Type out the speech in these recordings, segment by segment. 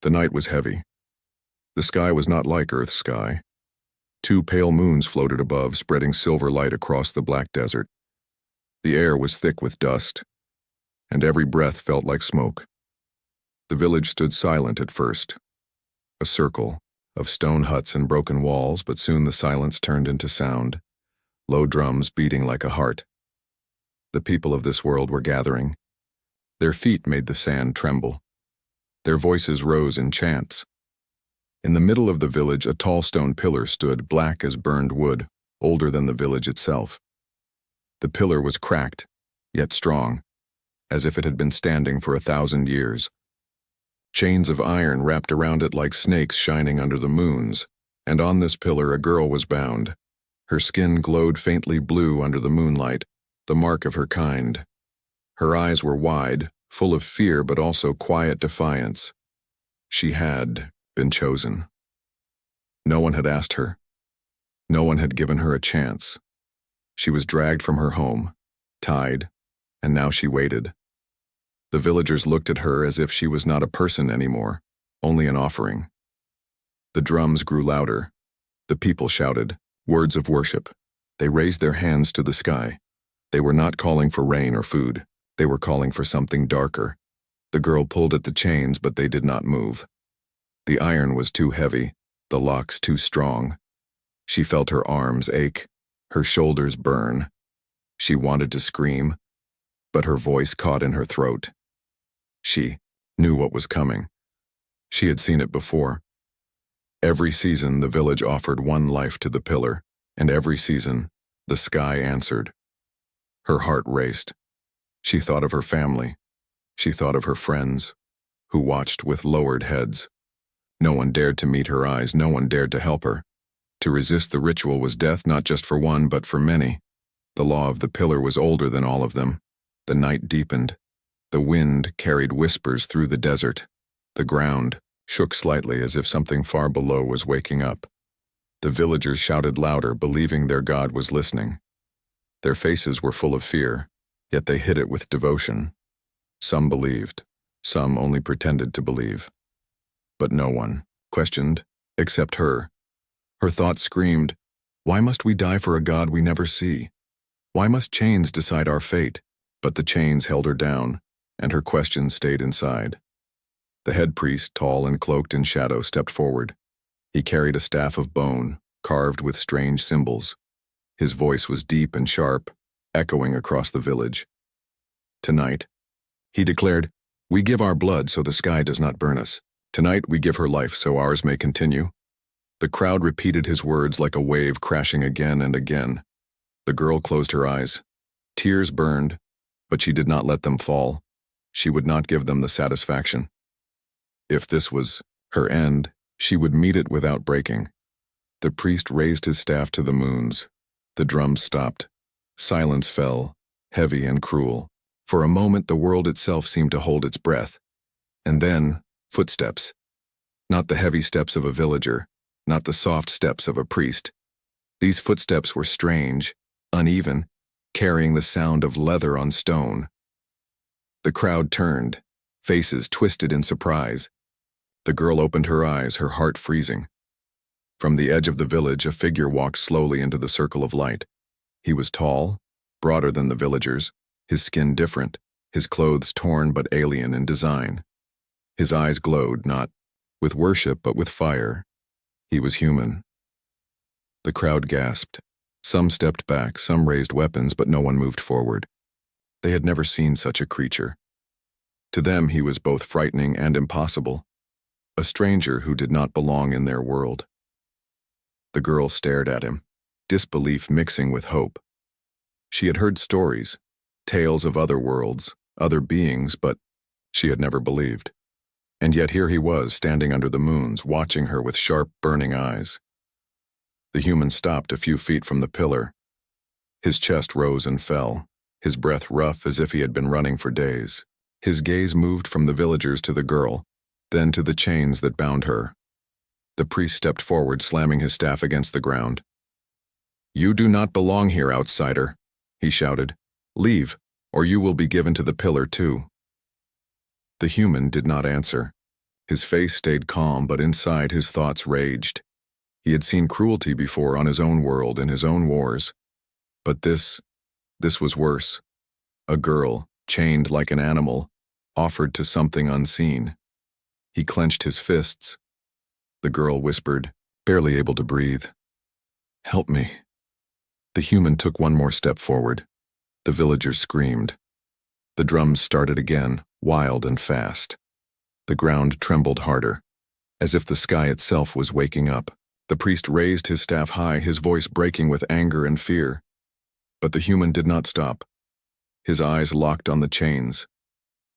The night was heavy. The sky was not like Earth's sky. Two pale moons floated above, spreading silver light across the black desert. The air was thick with dust, and every breath felt like smoke. The village stood silent at first, a circle of stone huts and broken walls, but soon the silence turned into sound, low drums beating like a heart. The people of this world were gathering. Their feet made the sand tremble. Their voices rose in chants. In the middle of the village, a tall stone pillar stood, black as burned wood, older than the village itself. The pillar was cracked, yet strong, as if it had been standing for 1,000 years. Chains of iron wrapped around it like snakes shining under the moons, and on this pillar a girl was bound. Her skin glowed faintly blue under the moonlight, the mark of her kind. Her eyes were wide, full of fear but also quiet defiance. She had been chosen. No one had asked her. No one had given her a chance. She was dragged from her home, tied, and now she waited. The villagers looked at her as if she was not a person anymore, only an offering. The drums grew louder. The people shouted, words of worship. They raised their hands to the sky. They were not calling for rain or food. They were calling for something darker. The girl pulled at the chains, but they did not move. The iron was too heavy, the locks too strong. She felt her arms ache, her shoulders burn. She wanted to scream, but her voice caught in her throat. She knew what was coming. She had seen it before. Every season, the village offered one life to the pillar, and every season, the sky answered. Her heart raced. She thought of her family. She thought of her friends, who watched with lowered heads. No one dared to meet her eyes. No one dared to help her. To resist the ritual was death, not just for one, but for many. The law of the pillar was older than all of them. The night deepened. The wind carried whispers through the desert. The ground shook slightly as if something far below was waking up. The villagers shouted louder, believing their god was listening. Their faces were full of fear, yet they hid it with devotion. Some believed, some only pretended to believe. But no one questioned, except her. Her thoughts screamed, why must we die for a god we never see? Why must chains decide our fate? But the chains held her down, and her questions stayed inside. The head priest, tall and cloaked in shadow, stepped forward. He carried a staff of bone, carved with strange symbols. His voice was deep and sharp, echoing across the village. Tonight, he declared, we give our blood so the sky does not burn us. Tonight we give her life so ours may continue. The crowd repeated his words like a wave crashing again and again. The girl closed her eyes. Tears burned, but she did not let them fall. She would not give them the satisfaction. If this was her end, she would meet it without breaking. The priest raised his staff to the moons. The drums stopped. Silence fell, heavy and cruel. For a moment the world itself seemed to hold its breath. And then, footsteps. Not the heavy steps of a villager, not the soft steps of a priest. These footsteps were strange, uneven, carrying the sound of leather on stone. The crowd turned, faces twisted in surprise. The girl opened her eyes, her heart freezing. From the edge of the village, a figure walked slowly into the circle of light. He was tall, broader than the villagers, his skin different, his clothes torn but alien in design. His eyes glowed, not with worship but with fire. He was human. The crowd gasped. Some stepped back, some raised weapons, but no one moved forward. They had never seen such a creature. To them he was both frightening and impossible, a stranger who did not belong in their world. The girl stared at him, disbelief mixing with hope. She had heard stories, tales of other worlds, other beings, but she had never believed. And yet here he was, standing under the moons, watching her with sharp, burning eyes. The human stopped a few feet from the pillar. His chest rose and fell, his breath rough as if he had been running for days. His gaze moved from the villagers to the girl, then to the chains that bound her. The priest stepped forward, slamming his staff against the ground. "You do not belong here, outsider," he shouted. "Leave, or you will be given to the pillar too." The human did not answer. His face stayed calm, but inside his thoughts raged. He had seen cruelty before on his own world, in his own wars. But this was worse. A girl, chained like an animal, offered to something unseen. He clenched his fists. The girl whispered, barely able to breathe. "Help me." The human took one more step forward. The villagers screamed. The drums started again, wild and fast. The ground trembled harder, as if the sky itself was waking up. The priest raised his staff high, his voice breaking with anger and fear. But the human did not stop. His eyes locked on the chains.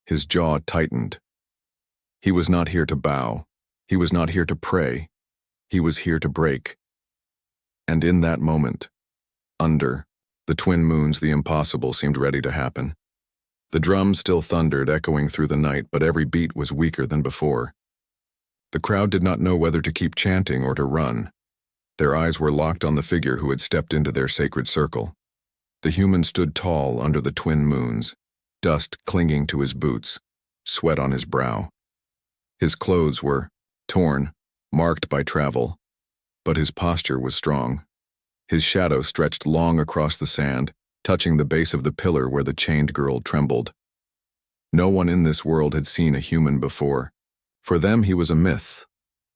His jaw tightened. He was not here to bow. He was not here to pray. He was here to break. And in that moment, under the twin moons, the impossible seemed ready to happen. The drums still thundered, echoing through the night, but every beat was weaker than before. The crowd did not know whether to keep chanting or to run. Their eyes were locked on the figure who had stepped into their sacred circle. The human stood tall under the twin moons, dust clinging to his boots, sweat on his brow. His clothes were torn, marked by travel, but his posture was strong. His shadow stretched long across the sand, touching the base of the pillar where the chained girl trembled. No one in this world had seen a human before. For them he was a myth,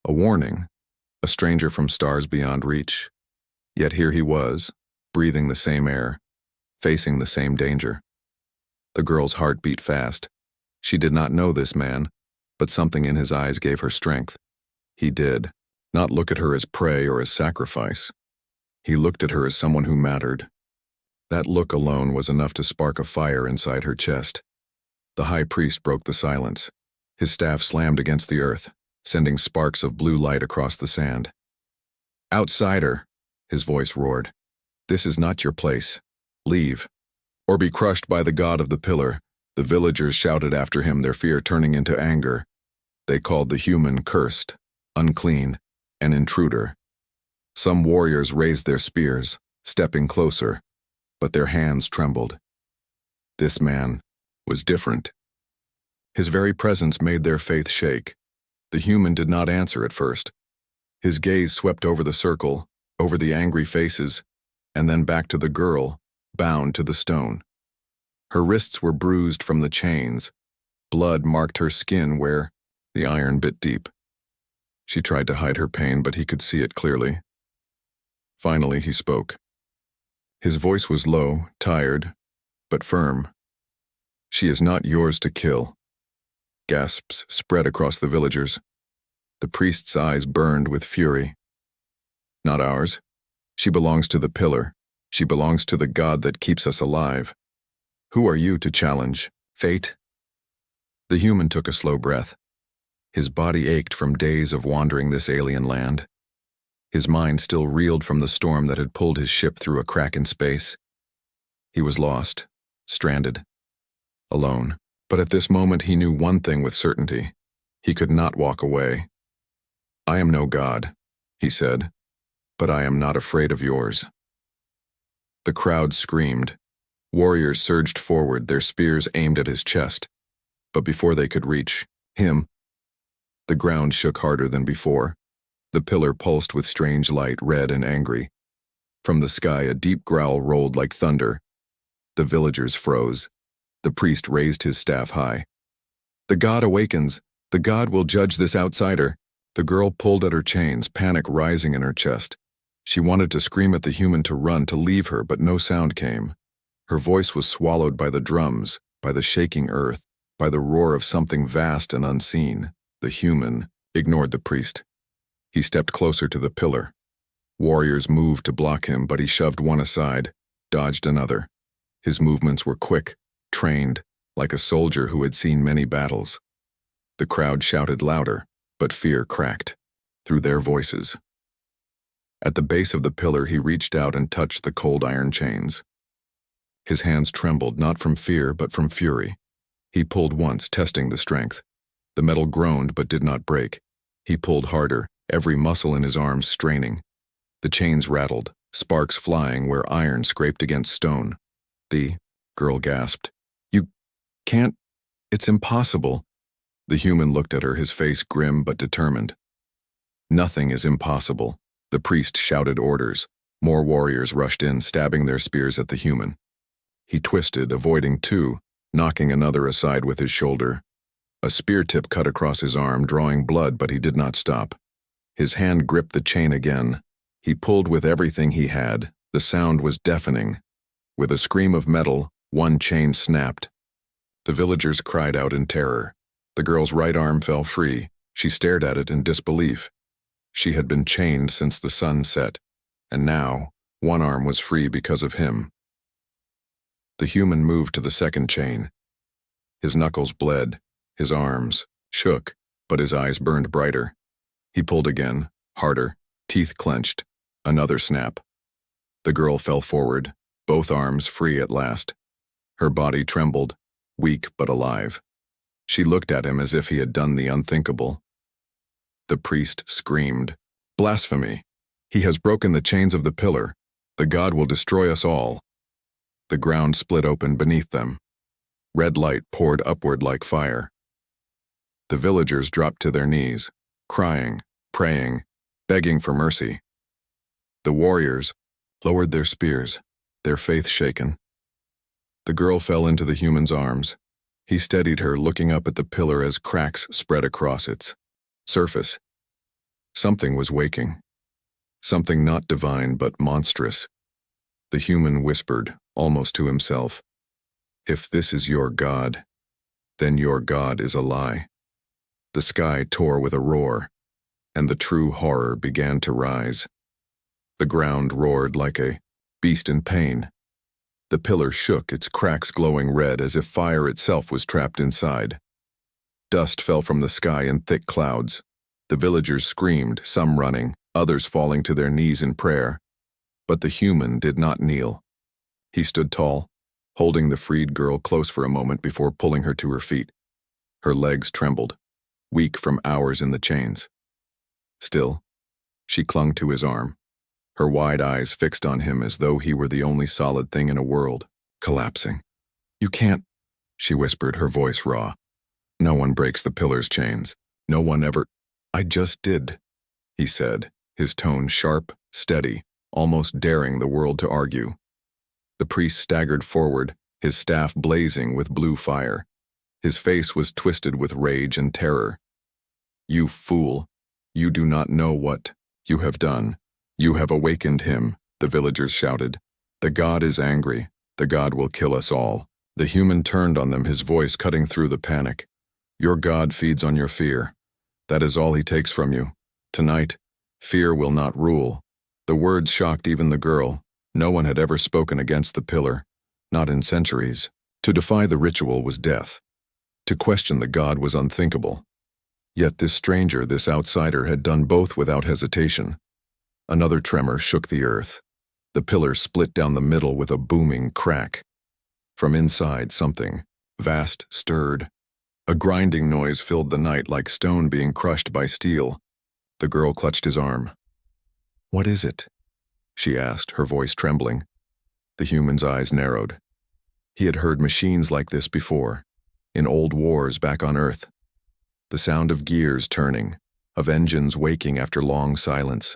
a warning, a stranger from stars beyond reach. Yet here he was, breathing the same air, facing the same danger. The girl's heart beat fast. She did not know this man, but something in his eyes gave her strength. He did not look at her as prey or as sacrifice. He looked at her as someone who mattered. That look alone was enough to spark a fire inside her chest. The high priest broke the silence. His staff slammed against the earth, sending sparks of blue light across the sand. "Outsider," his voice roared. "This is not your place. Leave, or be crushed by the god of the pillar." The villagers shouted after him, their fear turning into anger. They called the human cursed, unclean, an intruder. Some warriors raised their spears, stepping closer, but their hands trembled. This man was different. His very presence made their faith shake. The human did not answer at first. His gaze swept over the circle, over the angry faces, and then back to the girl, bound to the stone. Her wrists were bruised from the chains. Blood marked her skin where the iron bit deep. She tried to hide her pain, but he could see it clearly. Finally, he spoke. His voice was low, tired, but firm. "She is not yours to kill." Gasps spread across the villagers. The priest's eyes burned with fury. "Not ours. She belongs to the pillar. She belongs to the God that keeps us alive. Who are you to challenge fate?" The human took a slow breath. His body ached from days of wandering this alien land. His mind still reeled from the storm that had pulled his ship through a crack in space. He was lost, stranded, alone. But at this moment he knew one thing with certainty. He could not walk away. "I am no god," he said, "but I am not afraid of yours." The crowd screamed. Warriors surged forward, their spears aimed at his chest. But before they could reach him, the ground shook harder than before. The pillar pulsed with strange light, red and angry. From the sky a deep growl rolled like thunder. The villagers froze. The priest raised his staff high. "The god awakens. The god will judge this outsider." The girl pulled at her chains, panic rising in her chest. She wanted to scream at the human to run, to leave her, but no sound came. Her voice was swallowed by the drums, by the shaking earth, by the roar of something vast and unseen. The human ignored the priest. He stepped closer to the pillar. Warriors moved to block him, but he shoved one aside, dodged another. His movements were quick, trained, like a soldier who had seen many battles. The crowd shouted louder, but fear cracked through their voices. At the base of the pillar he reached out and touched the cold iron chains. His hands trembled, not from fear but from fury. He pulled once, testing the strength. The metal groaned but did not break. He pulled harder, every muscle in his arms straining. The chains rattled, sparks flying where iron scraped against stone. The girl gasped. "You can't, it's impossible." The human looked at her, his face grim but determined. Nothing is impossible. The priest shouted orders. More warriors rushed in, stabbing their spears at the human. He twisted, avoiding two, knocking another aside with his shoulder. A spear tip cut across his arm, drawing blood, but he did not stop. His hand gripped the chain again. He pulled with everything he had. The sound was deafening. With a scream of metal, one chain snapped. The villagers cried out in terror. The girl's right arm fell free. She stared at it in disbelief. She had been chained since the sun set, and now one arm was free because of him. The human moved to the second chain. His knuckles bled, his arms shook, but his eyes burned brighter. He pulled again, harder, teeth clenched. Another snap. The girl fell forward, both arms free at last. Her body trembled, weak but alive. She looked at him as if he had done the unthinkable. The priest screamed, "Blasphemy! He has broken the chains of the pillar. The god will destroy us all." The ground split open beneath them. Red light poured upward like fire. The villagers dropped to their knees, crying, praying, begging for mercy. The warriors lowered their spears, their faith shaken. The girl fell into the human's arms. He steadied her, looking up at the pillar as cracks spread across its surface. Something was waking. Something not divine but monstrous. The human whispered, almost to himself, "If this is your god, then your god is a lie." The sky tore with a roar, and the true horror began to rise. The ground roared like a beast in pain. The pillar shook, its cracks glowing red as if fire itself was trapped inside. Dust fell from the sky in thick clouds. The villagers screamed, some running, others falling to their knees in prayer. But the human did not kneel. He stood tall, holding the freed girl close for a moment before pulling her to her feet. Her legs trembled, weak from hours in the chains. Still, she clung to his arm, her wide eyes fixed on him as though he were the only solid thing in a world, collapsing. "You can't," she whispered, her voice raw. "No one breaks the pillar's chains. No one ever—" "I just did," he said, his tone sharp, steady, almost daring the world to argue. The priest staggered forward, his staff blazing with blue fire. His face was twisted with rage and terror. "You fool! You do not know what you have done. You have awakened him," the villagers shouted. "The god is angry. The god will kill us all." The human turned on them, his voice cutting through the panic. "Your god feeds on your fear. That is all he takes from you. Tonight, fear will not rule." The words shocked even the girl. No one had ever spoken against the pillar, not in centuries. To defy the ritual was death. To question the god was unthinkable. Yet this stranger, this outsider, had done both without hesitation. Another tremor shook the earth. The pillar split down the middle with a booming crack. From inside, something vast stirred. A grinding noise filled the night like stone being crushed by steel. The girl clutched his arm. "What is it?" she asked, her voice trembling. The human's eyes narrowed. He had heard machines like this before, in old wars back on Earth. The sound of gears turning, of engines waking after long silence.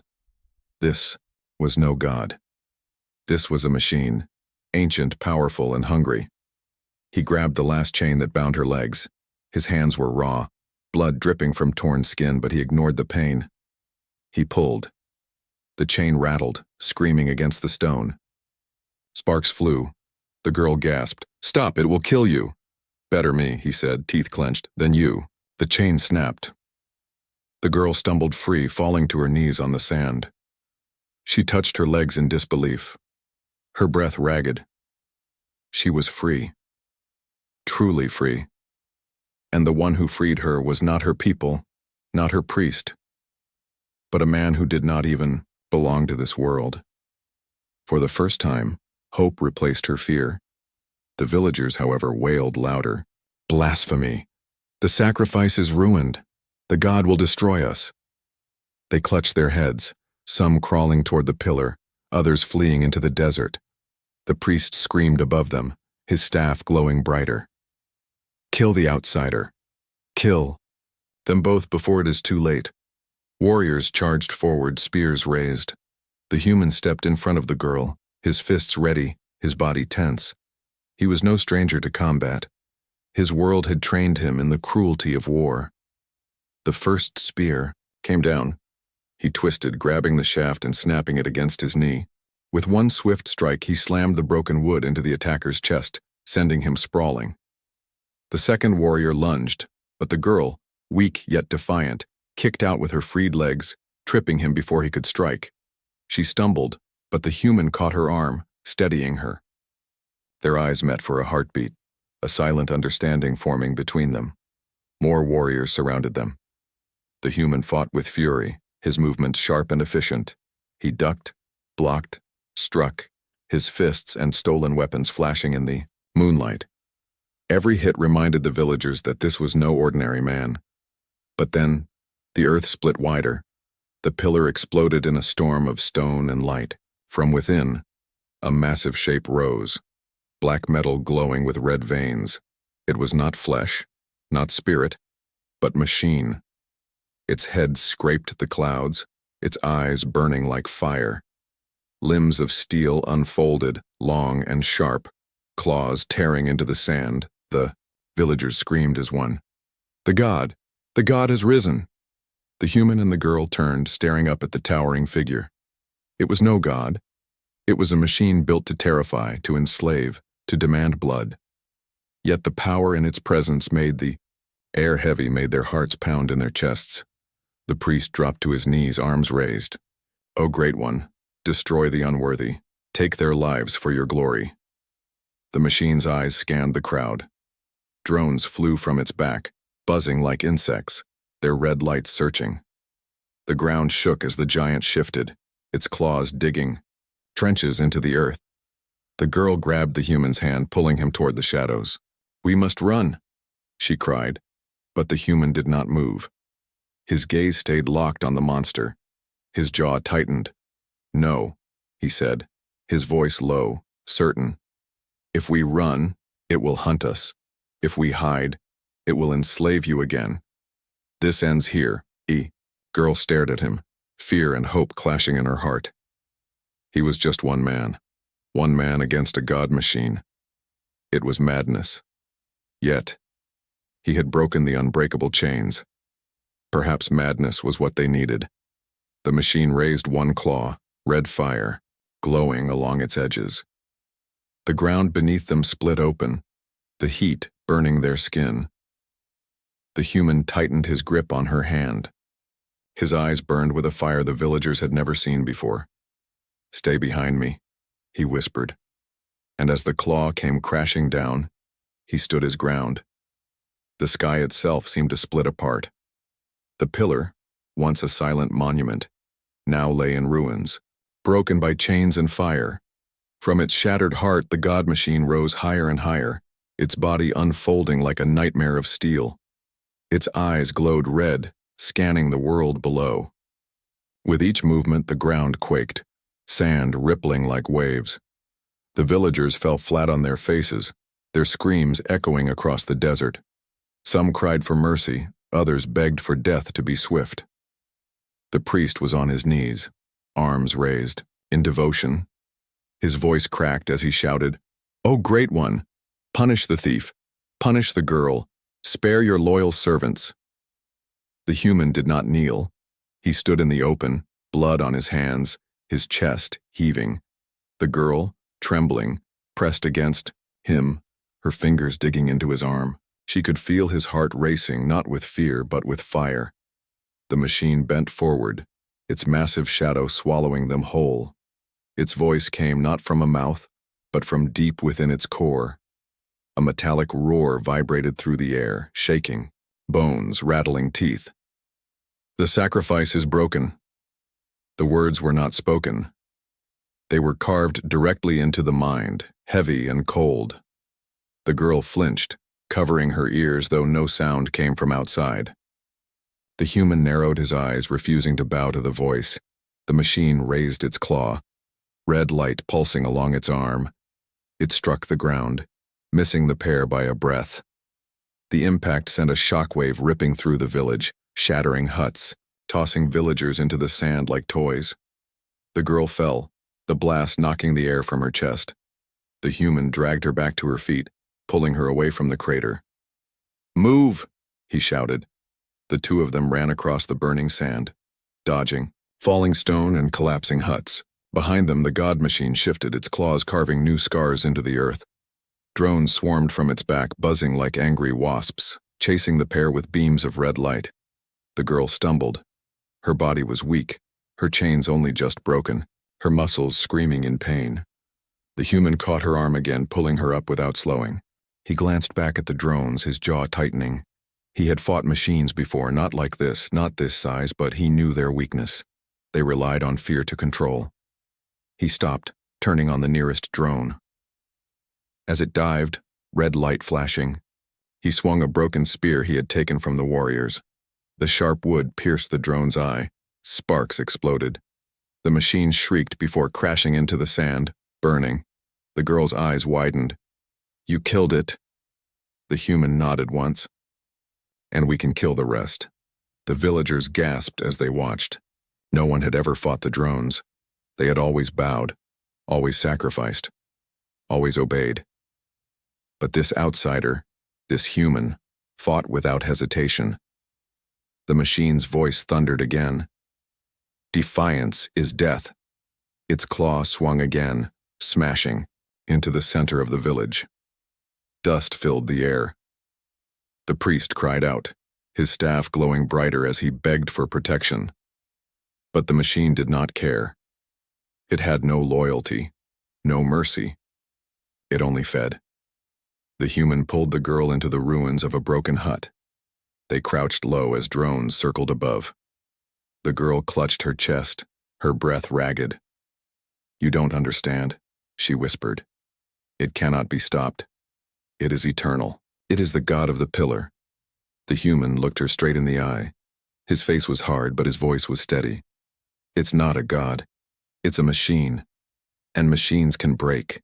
This was no god. This was a machine, ancient, powerful, and hungry. He grabbed the last chain that bound her legs. His hands were raw, blood dripping from torn skin, but he ignored the pain. He pulled. The chain rattled, screaming against the stone. Sparks flew. The girl gasped, "Stop, it will kill you." "Better me," he said, teeth clenched, "than you." The chain snapped. The girl stumbled free, falling to her knees on the sand. She touched her legs in disbelief, her breath ragged. She was free. Truly free. And the one who freed her was not her people, not her priest, but a man who did not even belong to this world. For the first time, hope replaced her fear. The villagers, however, wailed louder. "Blasphemy! The sacrifice is ruined. The god will destroy us." They clutched their heads, some crawling toward the pillar, others fleeing into the desert. The priest screamed above them, his staff glowing brighter. "Kill the outsider. Kill Them both before it is too late. Warriors charged forward, spears raised. The human stepped in front of the girl, his fists ready, his body tense. He was no stranger to combat. His world had trained him in the cruelty of war. The first spear came down. He twisted, grabbing the shaft and snapping it against his knee. With one swift strike, he slammed the broken wood into the attacker's chest, sending him sprawling. The second warrior lunged, but the girl, weak yet defiant, kicked out with her freed legs, tripping him before he could strike. She stumbled, but the human caught her arm, steadying her. Their eyes met for a heartbeat, a silent understanding forming between them. More warriors surrounded them. The human fought with fury, his movements sharp and efficient. He ducked, blocked, struck, his fists and stolen weapons flashing in the moonlight. Every hit reminded the villagers that this was no ordinary man. But then, the earth split wider. The pillar exploded in a storm of stone and light. From within, a massive shape rose, black metal glowing with red veins. It was not flesh, not spirit, but machine. Its head scraped the clouds, its eyes burning like fire. Limbs of steel unfolded, long and sharp, claws tearing into the sand. The villagers screamed as one. The god has risen. The human and the girl turned, staring up at the towering figure. It was no god. It was a machine built to terrify, to enslave, to demand blood. Yet the power in its presence made the air heavy, made their hearts pound in their chests. The priest dropped to his knees, arms raised. O Great One, destroy the unworthy. Take their lives for your glory. The machine's eyes scanned the crowd. Drones flew from its back, buzzing like insects, their red lights searching. The ground shook as the giant shifted, its claws digging trenches into the earth. The girl grabbed the human's hand, pulling him toward the shadows. We must run, she cried, but the human did not move. His gaze stayed locked on the monster. His jaw tightened. No, he said, his voice low, certain. If we run, it will hunt us. If we hide, it will enslave you again. This ends here, Girl stared at him, fear and hope clashing in her heart. He was just one man against a god machine. It was madness. Yet, he had broken the unbreakable chains. Perhaps madness was what they needed. The machine raised one claw, red fire, glowing along its edges. The ground beneath them split open, the heat burning their skin. The human tightened his grip on her hand. His eyes burned with a fire the villagers had never seen before. Stay behind me, he whispered. And as the claw came crashing down, he stood his ground. The sky itself seemed to split apart. The pillar, once a silent monument, now lay in ruins, broken by chains and fire. From its shattered heart, the god machine rose higher and higher, its body unfolding like a nightmare of steel. Its eyes glowed red, scanning the world below. With each movement, the ground quaked, sand rippling like waves. The villagers fell flat on their faces, their screams echoing across the desert. Some cried for mercy, others begged for death to be swift. The priest was on his knees, arms raised, in devotion. His voice cracked as he shouted, "O Great One, punish the thief, punish the girl, spare your loyal servants." The human did not kneel. He stood in the open, blood on his hands, his chest heaving. The girl, trembling, pressed against him, her fingers digging into his arm. She could feel his heart racing, not with fear but with fire. The machine bent forward, its massive shadow swallowing them whole. Its voice came not from a mouth, but from deep within its core. A metallic roar vibrated through the air, shaking, bones rattling teeth. The sacrifice is broken. The words were not spoken. They were carved directly into the mind, heavy and cold. The girl flinched, covering her ears though no sound came from outside. The human narrowed his eyes, refusing to bow to the voice. The machine raised its claw, red light pulsing along its arm. It struck the ground, missing the pair by a breath. The impact sent a shockwave ripping through the village, shattering huts, tossing villagers into the sand like toys. The girl fell, the blast knocking the air from her chest. The human dragged her back to her feet, pulling her away from the crater. "Move!" he shouted. The two of them ran across the burning sand, dodging falling stone and collapsing huts. Behind them, the god machine shifted, its claws carving new scars into the earth. Drones swarmed from its back, buzzing like angry wasps, chasing the pair with beams of red light. The girl stumbled. Her body was weak, her chains only just broken, her muscles screaming in pain. The human caught her arm again, pulling her up without slowing. He glanced back at the drones, his jaw tightening. He had fought machines before, not like this, not this size, but he knew their weakness. They relied on fear to control. He stopped, turning on the nearest drone. As it dived, red light flashing, he swung a broken spear he had taken from the warriors. The sharp wood pierced the drone's eye. Sparks exploded. The machine shrieked before crashing into the sand, burning. The girl's eyes widened. "You killed it." The human nodded once. "And we can kill the rest." The villagers gasped as they watched. No one had ever fought the drones. They had always bowed, always sacrificed, always obeyed. But this outsider, this human, fought without hesitation. The machine's voice thundered again. Defiance is death. Its claw swung again, smashing, into the center of the village. Dust filled the air. The priest cried out, his staff glowing brighter as he begged for protection. But the machine did not care. It had no loyalty, no mercy. It only fed. The human pulled the girl into the ruins of a broken hut. They crouched low as drones circled above. The girl clutched her chest, her breath ragged. "You don't understand," she whispered. "It cannot be stopped. It is eternal. It is the god of the pillar." The human looked her straight in the eye. His face was hard, but his voice was steady. "It's not a god. It's a machine. And machines can break."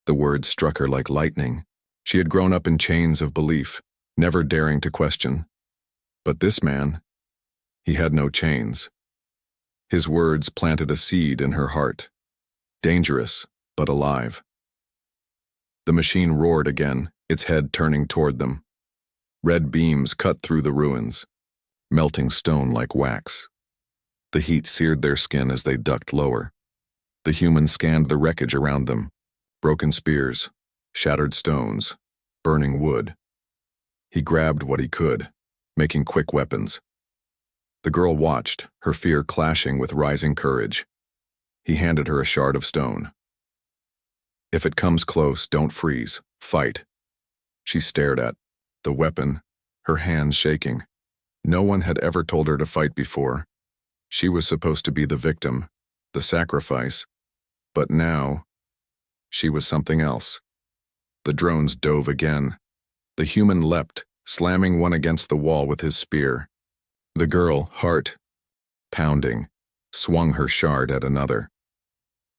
The words struck her like lightning. She had grown up in chains of belief, never daring to question. But this man, he had no chains. His words planted a seed in her heart. Dangerous, but alive. The machine roared again, its head turning toward them. Red beams cut through the ruins, melting stone like wax. The heat seared their skin as they ducked lower. The humans scanned the wreckage around them. Broken spears, shattered stones, burning wood. He grabbed what he could, making quick weapons. The girl watched, her fear clashing with rising courage. He handed her a shard of stone. "If it comes close, don't freeze. Fight." She stared at the weapon, her hands shaking. No one had ever told her to fight before. She was supposed to be the victim, the sacrifice. But now, she was something else. The drones dove again. The human leapt, slamming one against the wall with his spear. The girl, heart pounding, swung her shard at another.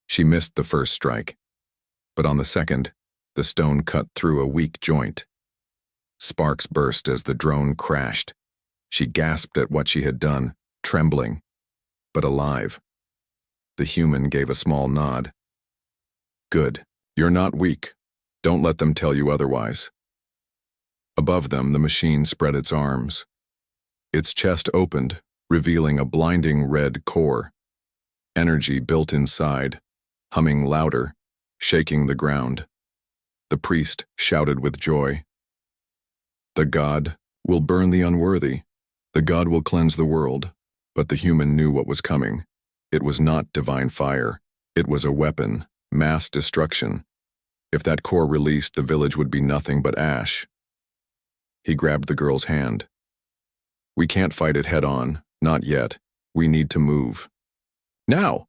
She missed the first strike. But on the second, the stone cut through a weak joint. Sparks burst as the drone crashed. She gasped at what she had done, trembling, but alive. The human gave a small nod. "Good. You're not weak. Don't let them tell you otherwise." Above them, the machine spread its arms. Its chest opened, revealing a blinding red core. Energy built inside, humming louder, shaking the ground. The priest shouted with joy. "The god will burn the unworthy. The god will cleanse the world." But the human knew what was coming. It was not divine fire. It was a weapon, mass destruction. If that core released, the village would be nothing but ash. He grabbed the girl's hand. "We can't fight it head on, not yet. We need to move. Now!"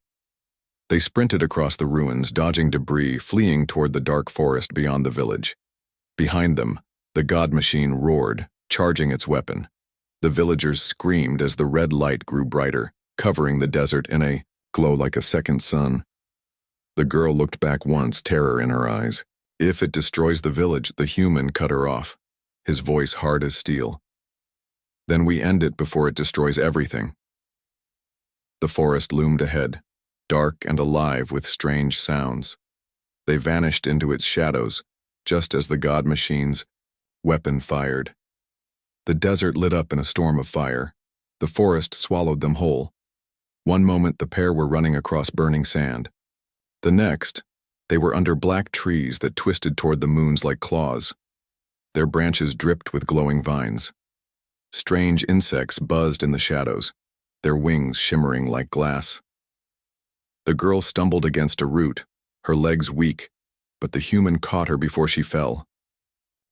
They sprinted across the ruins, dodging debris, fleeing toward the dark forest beyond the village. Behind them, the god machine roared, charging its weapon. The villagers screamed as the red light grew brighter, covering the desert in a glow like a second sun. The girl looked back once, terror in her eyes. If it destroys the village, the human cut her off. his voice hard as steel. Then we end it before it destroys everything. The forest loomed ahead, dark and alive with strange sounds. They vanished into its shadows, just as the god machine's weapon fired. The desert lit up in a storm of fire. The forest swallowed them whole. One moment the pair were running across burning sand. The next, they were under black trees that twisted toward the moons like claws. Their branches dripped with glowing vines. Strange insects buzzed in the shadows, their wings shimmering like glass. The girl stumbled against a root, her legs weak, but the human caught her before she fell.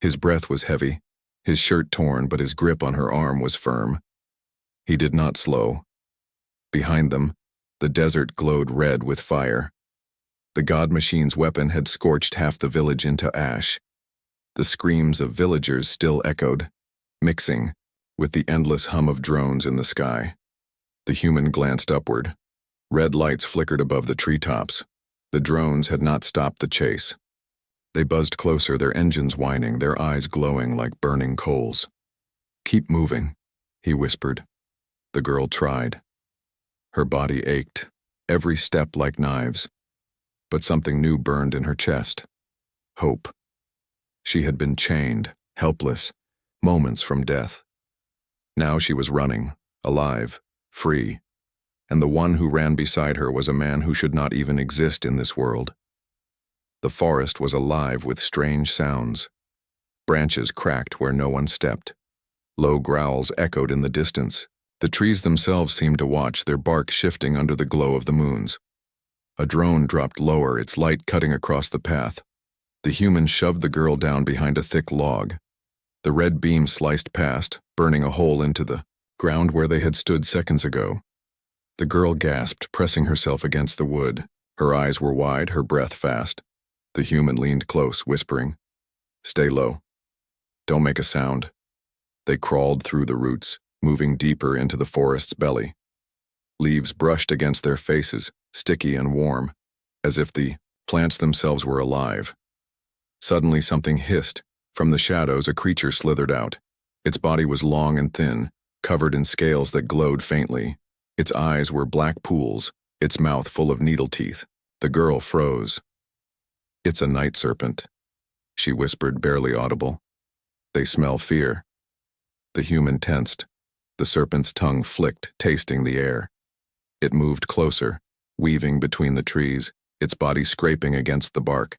His breath was heavy, his shirt torn, but his grip on her arm was firm. He did not slow. Behind them, the desert glowed red with fire. The god machine's weapon had scorched half the village into ash. The screams of villagers still echoed, mixing with the endless hum of drones in the sky. The human glanced upward. Red lights flickered above the treetops. The drones had not stopped the chase. They buzzed closer, their engines whining, their eyes glowing like burning coals. "Keep moving," he whispered. The girl tried. Her body ached, every step like knives. But something new burned in her chest. Hope. She had been chained, helpless, moments from death. Now she was running, alive, free. And the one who ran beside her was a man who should not even exist in this world. The forest was alive with strange sounds. Branches cracked where no one stepped. Low growls echoed in the distance. The trees themselves seemed to watch, their bark shifting under the glow of the moons. A drone dropped lower, its light cutting across the path. The human shoved the girl down behind a thick log. The red beam sliced past, burning a hole into the ground where they had stood seconds ago. The girl gasped, pressing herself against the wood. Her eyes were wide, her breath fast. The human leaned close, whispering, "Stay low. Don't make a sound." They crawled through the roots, moving deeper into the forest's belly. Leaves brushed against their faces, sticky and warm, as if the plants themselves were alive. Suddenly something hissed. From the shadows, a creature slithered out. Its body was long and thin, covered in scales that glowed faintly. Its eyes were black pools, its mouth full of needle teeth. The girl froze. "It's a night serpent," she whispered, barely audible. "They smell fear." The human tensed. The serpent's tongue flicked, tasting the air. It moved closer, weaving between the trees, its body scraping against the bark.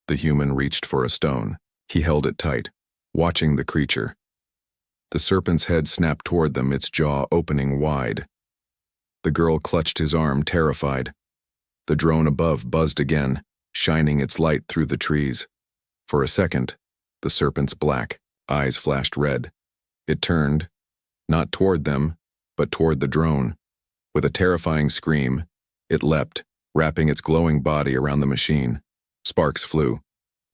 The human reached for a stone. He held it tight, watching the creature. The serpent's head snapped toward them, its jaw opening wide. The girl clutched his arm, terrified. The drone above buzzed again, shining its light through the trees. For a second, the serpent's black eyes flashed red. It turned, not toward them, but toward the drone. With a terrifying scream, it leapt, wrapping its glowing body around the machine. Sparks flew.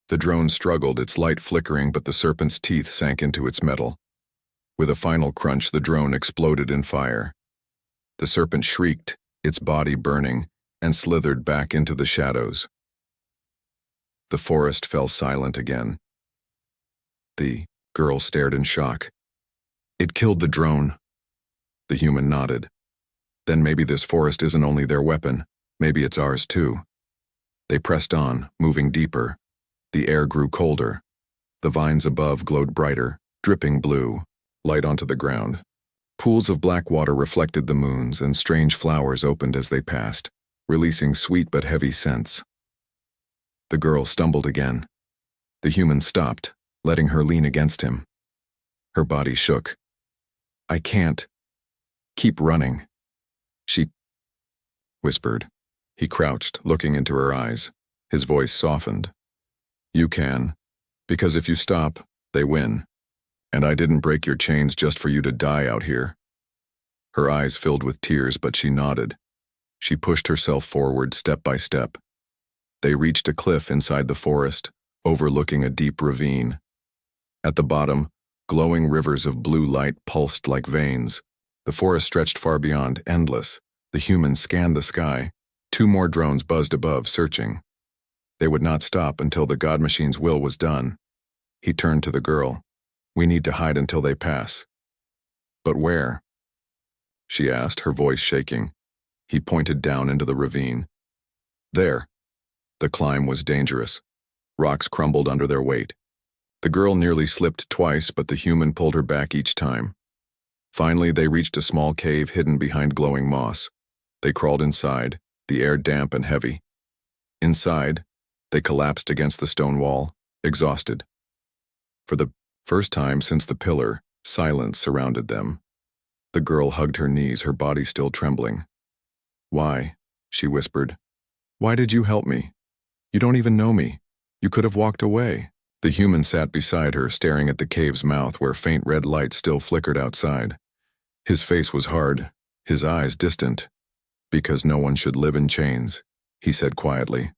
The drone struggled, its light flickering, but the serpent's teeth sank into its metal. With a final crunch, the drone exploded in fire. The serpent shrieked, its body burning, and slithered back into the shadows. The forest fell silent again. The girl stared in shock. "It killed the drone." The human nodded. "Then maybe this forest isn't only their weapon, maybe it's ours too." They pressed on, moving deeper. The air grew colder. The vines above glowed brighter, dripping blue, light onto the ground. Pools of black water reflected the moons, and strange flowers opened as they passed, releasing sweet but heavy scents. The girl stumbled again. The human stopped, letting her lean against him. Her body shook. "I can't. Keep running," she whispered. He crouched, looking into her eyes. His voice softened. "You can, because if you stop, they win. And I didn't break your chains just for you to die out here." Her eyes filled with tears, but she nodded. She pushed herself forward step by step. They reached a cliff inside the forest, overlooking a deep ravine. At the bottom, glowing rivers of blue light pulsed like veins. The forest stretched far beyond, endless. The humans scanned the sky. 2 more drones buzzed above, searching. They would not stop until the god machine's will was done. He turned to the girl. We need to hide until they pass. But where? She asked, her voice shaking. He pointed down into the ravine. There. The climb was dangerous. Rocks crumbled under their weight. The girl nearly slipped twice, but the human pulled her back each time. Finally, they reached a small cave hidden behind glowing moss. They crawled inside, the air damp and heavy. Inside, they collapsed against the stone wall, exhausted. For the first time since the pillar, silence surrounded them. The girl hugged her knees, her body still trembling. Why? She whispered. Why did you help me? You don't even know me. You could have walked away. The human sat beside her, staring at the cave's mouth where faint red light still flickered outside. His face was hard, his eyes distant. Because no one should live in chains, he said quietly.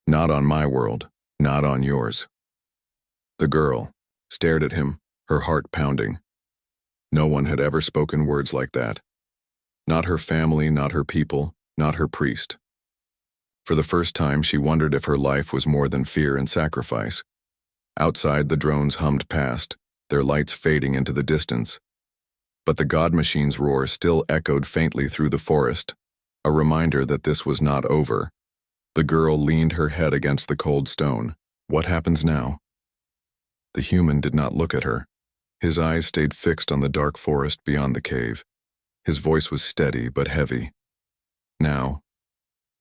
Not on my world, not on yours. The girl stared at him, her heart pounding. No one had ever spoken words like that. Not her family, not her people, not her priest. For the first time, she wondered if her life was more than fear and sacrifice. Outside, the drones hummed past, their lights fading into the distance. But the god machine's roar still echoed faintly through the forest, a reminder that this was not over. The girl leaned her head against the cold stone. What happens now? The human did not look at her. His eyes stayed fixed on the dark forest beyond the cave. His voice was steady but heavy. Now,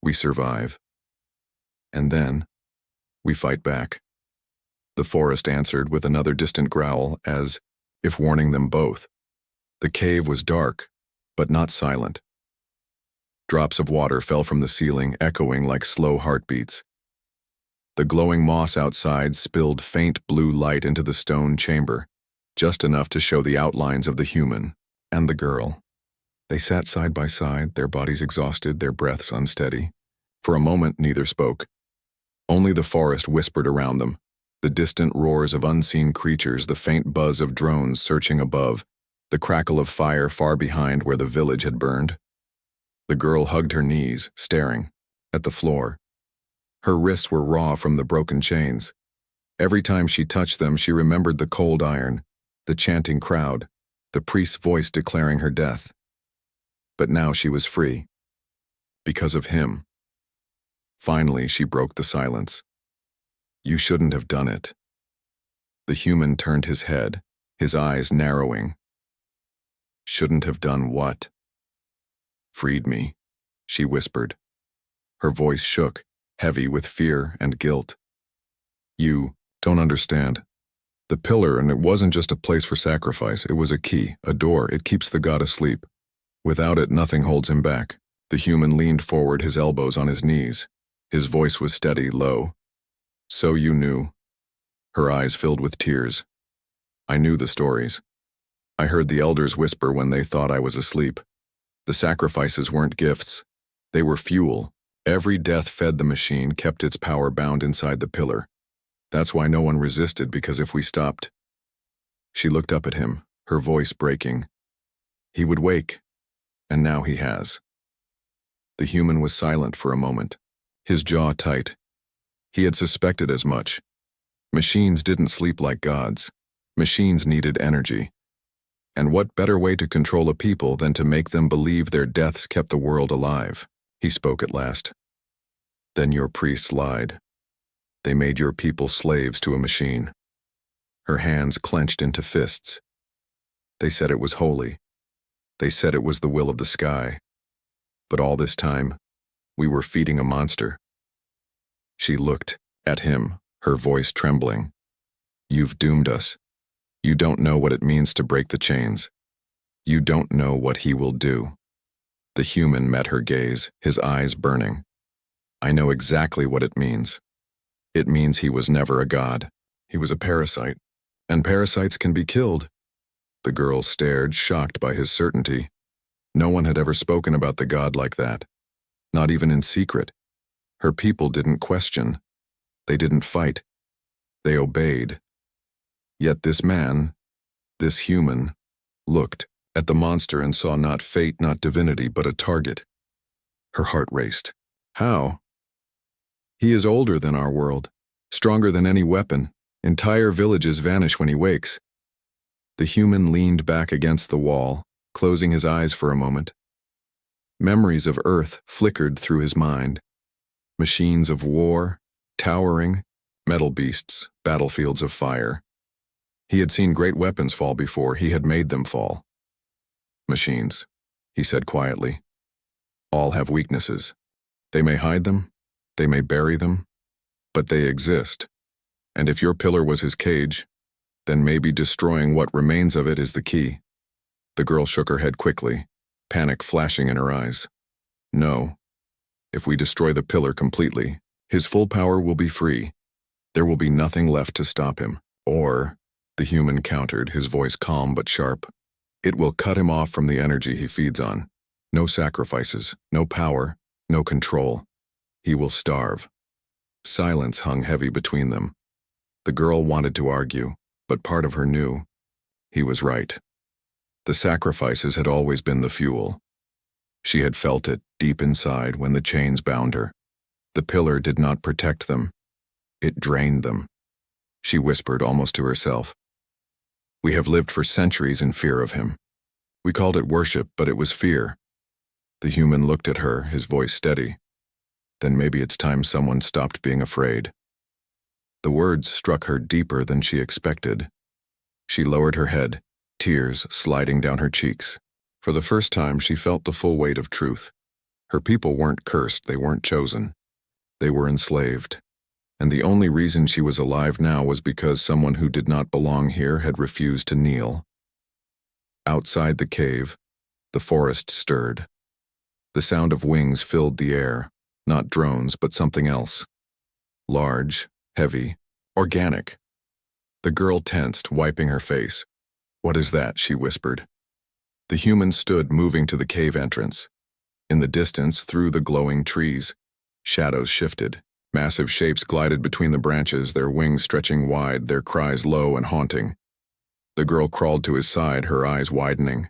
we survive. And then, we fight back. The forest answered with another distant growl, as if warning them both. The cave was dark, but not silent. Drops of water fell from the ceiling, echoing like slow heartbeats. The glowing moss outside spilled faint blue light into the stone chamber, just enough to show the outlines of the human and the girl. They sat side by side, their bodies exhausted, their breaths unsteady. For a moment, neither spoke. Only the forest whispered around them, the distant roars of unseen creatures, the faint buzz of drones searching above, the crackle of fire far behind where the village had burned. The girl hugged her knees, staring at the floor. Her wrists were raw from the broken chains. Every time she touched them, she remembered the cold iron, the chanting crowd, the priest's voice declaring her death. But now she was free. Because of him. Finally, she broke the silence. You shouldn't have done it. The human turned his head, his eyes narrowing. Shouldn't have done what? Freed me, she whispered. Her voice shook, heavy with fear and guilt. You don't understand. The pillar, and it wasn't just a place for sacrifice, it was a key, a door, it keeps the god asleep. Without it, nothing holds him back. The human leaned forward, his elbows on his knees. His voice was steady, low. So you knew. Her eyes filled with tears. I knew the stories. I heard the elders whisper when they thought I was asleep. The sacrifices weren't gifts. They were fuel. Every death fed the machine, kept its power bound inside the pillar. That's why no one resisted, because if we stopped... She looked up at him, her voice breaking. He would wake, and now he has. The human was silent for a moment, his jaw tight. He had suspected as much. Machines didn't sleep like gods. Machines needed energy. And what better way to control a people than to make them believe their deaths kept the world alive? He spoke at last. Then your priests lied. They made your people slaves to a machine. Her hands clenched into fists. They said it was holy. They said it was the will of the sky. But all this time, we were feeding a monster. She looked at him, her voice trembling. You've doomed us. You don't know what it means to break the chains. You don't know what he will do. The human met her gaze, his eyes burning. I know exactly what it means. It means he was never a god. He was a parasite. And parasites can be killed. The girl stared, shocked by his certainty. No one had ever spoken about the god like that. Not even in secret. Her people didn't question. They didn't fight. They obeyed. Yet this man, this human, looked at the monster and saw not fate, not divinity, but a target. Her heart raced. How? He is older than our world, stronger than any weapon. Entire villages vanish when he wakes. The human leaned back against the wall, closing his eyes for a moment. Memories of Earth flickered through his mind. Machines of war, towering, metal beasts, battlefields of fire. He had seen great weapons fall before, he had made them fall. Machines, he said quietly. All have weaknesses. They may hide them, they may bury them, but they exist. And if your pillar was his cage, then maybe destroying what remains of it is the key. The girl shook her head quickly, panic flashing in her eyes. No. If we destroy the pillar completely, his full power will be free. There will be nothing left to stop him. Or, the human countered, his voice calm but sharp, it will cut him off from the energy he feeds on. No sacrifices, no power, no control. He will starve. Silence hung heavy between them. The girl wanted to argue, but part of her knew. He was right. The sacrifices had always been the fuel. She had felt it deep inside when the chains bound her. The pillar did not protect them. It drained them. She whispered almost to herself. We have lived for centuries in fear of him. We called it worship, but it was fear. The human looked at her, his voice steady. Then maybe it's time someone stopped being afraid. The words struck her deeper than she expected. She lowered her head, tears sliding down her cheeks. For the first time, she felt the full weight of truth. Her people weren't cursed, they weren't chosen. They were enslaved. And the only reason she was alive now was because someone who did not belong here had refused to kneel. Outside the cave, the forest stirred. The sound of wings filled the air, not drones, but something else. Large, heavy, organic. The girl tensed, wiping her face. What is that? She whispered. The human stood, moving to the cave entrance. In the distance, through the glowing trees, shadows shifted. Massive shapes glided between the branches, their wings stretching wide, their cries low and haunting. The girl crawled to his side, her eyes widening.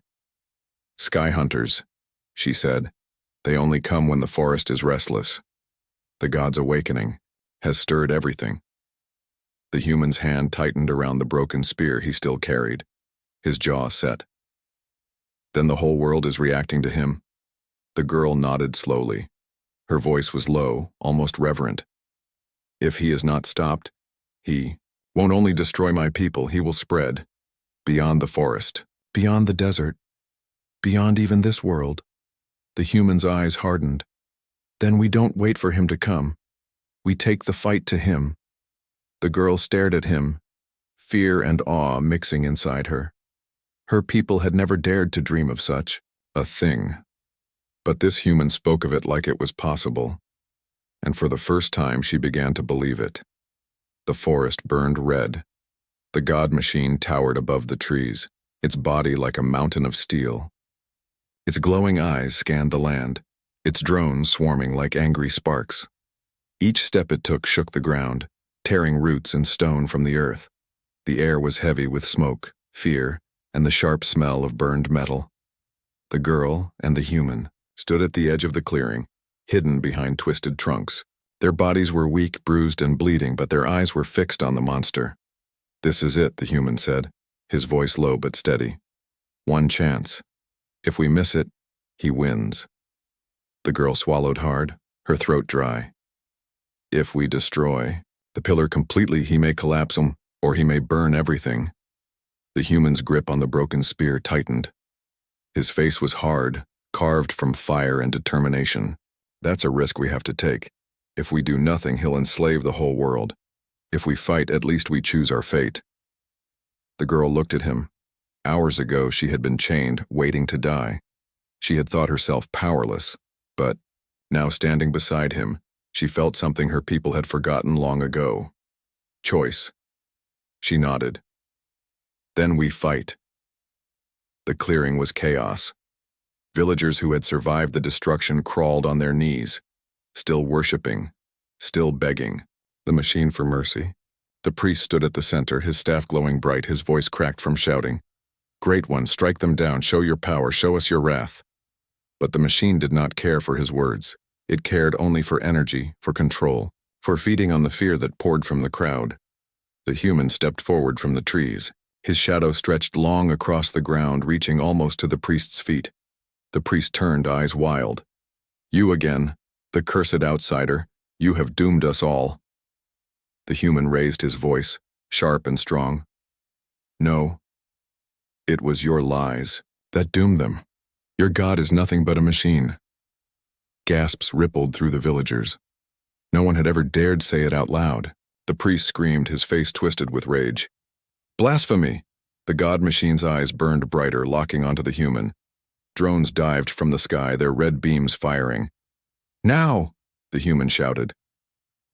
Sky hunters, she said. They only come when the forest is restless. The god's awakening has stirred everything. The human's hand tightened around the broken spear he still carried. His jaw set. Then the whole world is reacting to him. The girl nodded slowly. Her voice was low, almost reverent. If he is not stopped, he won't only destroy my people, he will spread. Beyond the forest, beyond the desert, beyond even this world. The human's eyes hardened. Then we don't wait for him to come. We take the fight to him. The girl stared at him, fear and awe mixing inside her. Her people had never dared to dream of such a thing. But this human spoke of it like it was possible. And for the first time she began to believe it. The forest burned red. The god machine towered above the trees, its body like a mountain of steel. Its glowing eyes scanned the land, its drones swarming like angry sparks. Each step it took shook the ground, tearing roots and stone from the earth. The air was heavy with smoke, fear, and the sharp smell of burned metal. The girl and the human stood at the edge of the clearing, hidden behind twisted trunks. Their bodies were weak, bruised, and bleeding, but their eyes were fixed on the monster. This is it, the human said, his voice low but steady. One chance. If we miss it, he wins. The girl swallowed hard, her throat dry. If we destroy the pillar completely, he may collapse him, or he may burn everything. The human's grip on the broken spear tightened. His face was hard, carved from fire and determination. That's a risk we have to take. If we do nothing, he'll enslave the whole world. If we fight, at least we choose our fate. The girl looked at him. Hours ago, she had been chained, waiting to die. She had thought herself powerless, but now standing beside him, she felt something her people had forgotten long ago. Choice. She nodded. Then we fight. The clearing was chaos. Villagers who had survived the destruction crawled on their knees, still worshipping, still begging, the machine for mercy. The priest stood at the center, his staff glowing bright, his voice cracked from shouting. Great One, strike them down, show your power, show us your wrath. But the machine did not care for his words. It cared only for energy, for control, for feeding on the fear that poured from the crowd. The human stepped forward from the trees, His shadow stretched long across the ground, reaching almost to the priest's feet. The priest turned, eyes wild. "You again, the cursed outsider. You have doomed us all." The human raised his voice, sharp and strong. "No. It was your lies that doomed them. Your God is nothing but a machine." Gasps rippled through the villagers. No one had ever dared say it out loud. The priest screamed, his face twisted with rage. "Blasphemy!" The god machine's eyes burned brighter, locking onto the human. Drones dived from the sky, their red beams firing. "Now!" the human shouted.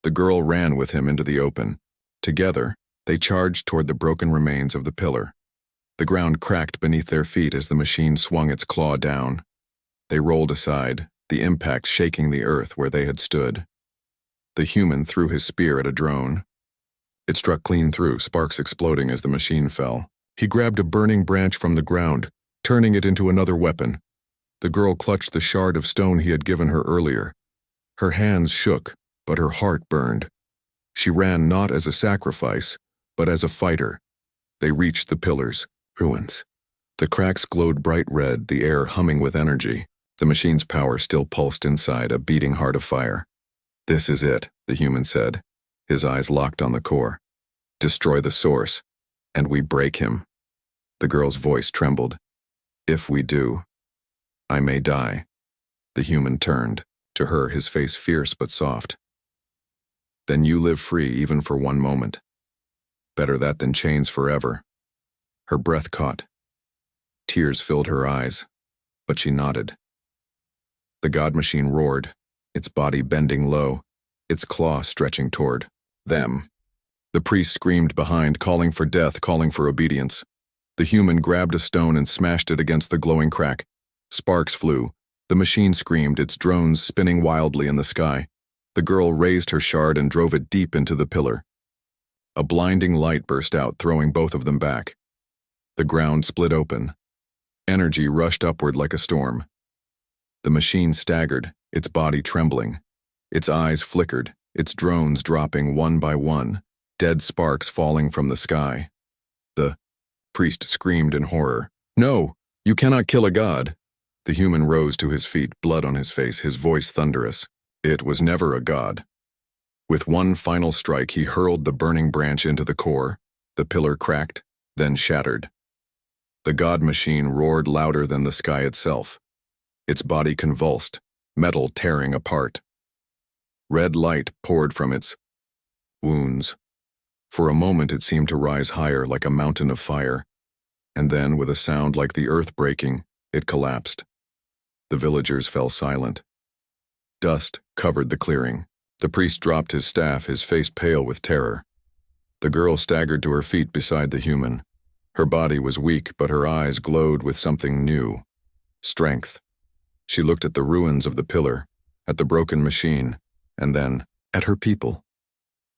The girl ran with him into the open. Together, they charged toward the broken remains of the pillar. The ground cracked beneath their feet as the machine swung its claw down. They rolled aside, the impact shaking the earth where they had stood. The human threw his spear at a drone. It struck clean through, sparks exploding as the machine fell. He grabbed a burning branch from the ground, turning it into another weapon. The girl clutched the shard of stone he had given her earlier. Her hands shook, but her heart burned. She ran not as a sacrifice, but as a fighter. They reached the pillars, ruins. The cracks glowed bright red, the air humming with energy. The machine's power still pulsed inside, a beating heart of fire. "This is it," the human said, his eyes locked on the core. "Destroy the source, and we break him." The girl's voice trembled. "If we do, I may die." The human turned. To her, his face fierce but soft. "Then you live free even for one moment. Better that than chains forever." Her breath caught. Tears filled her eyes, but she nodded. The god machine roared, its body bending low, its claw stretching toward them. The priest screamed behind, calling for death, calling for obedience. The human grabbed a stone and smashed it against the glowing crack. Sparks flew. The machine screamed, its drones spinning wildly in the sky. The girl raised her shard and drove it deep into the pillar. A blinding light burst out, throwing both of them back. The ground split open. Energy rushed upward like a storm. The machine staggered, its body trembling. Its eyes flickered, its drones dropping one by one, dead sparks falling from the sky. The priest screamed in horror. "No, you cannot kill a god." The human rose to his feet, blood on his face, his voice thunderous. It was never a god. With one final strike, he hurled the burning branch into the core. The pillar cracked, then shattered. The god machine roared louder than the sky itself. Its body convulsed, metal tearing apart. Red light poured from its wounds. For a moment it seemed to rise higher like a mountain of fire, and then, with a sound like the earth breaking, it collapsed. The villagers fell silent. Dust covered the clearing. The priest dropped his staff, his face pale with terror. The girl staggered to her feet beside the human. Her body was weak, but her eyes glowed with something new. Strength. She looked at the ruins of the pillar, at the broken machine, and then at her people.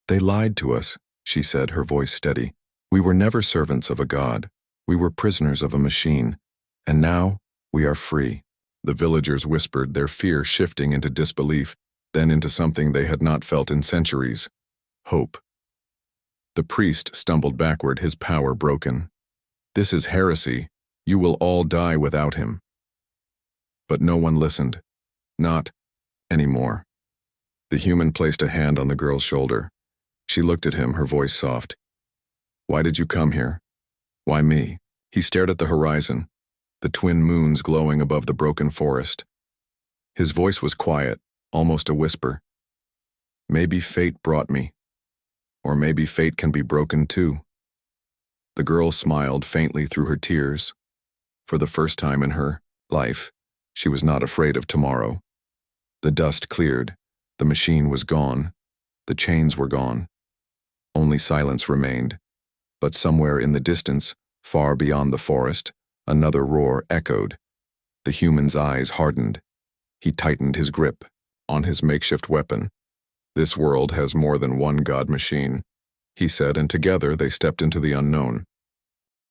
"They lied to us," she said, her voice steady. "We were never servants of a god. We were prisoners of a machine. And now we are free." The villagers whispered, their fear shifting into disbelief, then into something they had not felt in centuries. Hope. The priest stumbled backward, his power broken. "This is heresy. You will all die without him." But no one listened. Not anymore. The human placed a hand on the girl's shoulder. She looked at him, her voice soft. "Why did you come here? Why me?" He stared at the horizon, the twin moons glowing above the broken forest. His voice was quiet, almost a whisper. "Maybe fate brought me. Or maybe fate can be broken too." The girl smiled faintly through her tears. For the first time in her life, she was not afraid of tomorrow. The dust cleared. The machine was gone. The chains were gone. Only silence remained. But somewhere in the distance, far beyond the forest, another roar echoed. The human's eyes hardened. He tightened his grip on his makeshift weapon. "This world has more than one god machine," he said, and together they stepped into the unknown.